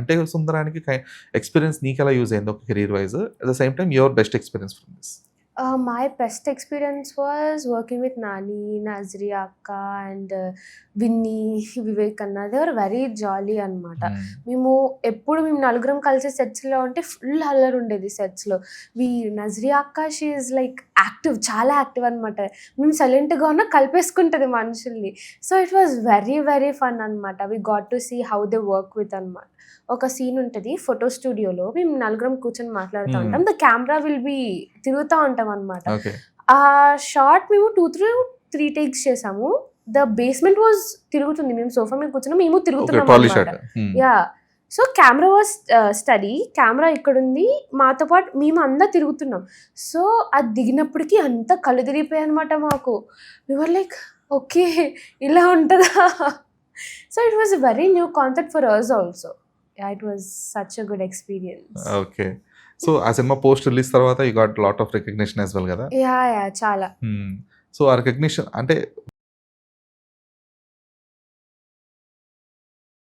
కంటే సుందరానికి ఎక్స్పీరియన్స్ నీకెలా యూజ్ అయింది ఒక career wise? At the same time your best experience from this? My best experience was working with Nani, Nazriya akka, and Vinny, Vivek Anna. They were very jolly అనమాట. మేము నలుగురం కలిసి సెట్స్లో ఉంటే full అల్లరి ఉండేది సెట్స్లో. నజ్రియా అక్క షీ ఈజ్ లైక్ యాక్టివ్, చాలా యాక్టివ్ అనమాట. మేము సైలెంట్గా ఉన్న కలిపేసుకుంటుంది మనుషుల్ని. So it was very very fun అనమాట. We got to see how they work with అనమాట. ఒక సీన్ ఉంటుంది ఫోటో స్టూడియోలో, మేము నలుగురం కూర్చొని మాట్లాడుతూ ఉంటాం. ద కెమెరా విల్ బి తిరుగుతూ ఉంటాం అనమాట. ఆ షార్ట్ మేము 2-3 టేక్స్ చేసాము. ద బేస్మెంట్ వాజ్ తిరుగుతుంది, మేము సోఫా మీద కూర్చున్నాం, మేము తిరుగుతున్నాం అనమాట. Yeah, so camera was study, camera ఇక్కడ ఉంది, మాతో పాటు మేము అంతా తిరుగుతున్నాం. సో అది దిగినప్పటికీ అంతా కళ్ళు తిరిగిపోయాయి అనమాట మాకు. వివర్ లైక్ ఓకే, ఇలా ఉంటుందా? So it was a very new concept for us also. Yeah, it was such a good experience. Okay. So ఆ సినిమా పోస్ట్ రిలీజ్ తర్వాత you got lot of recognition as well కదా? Yeah, చాలా. So ఆ recognition అంటే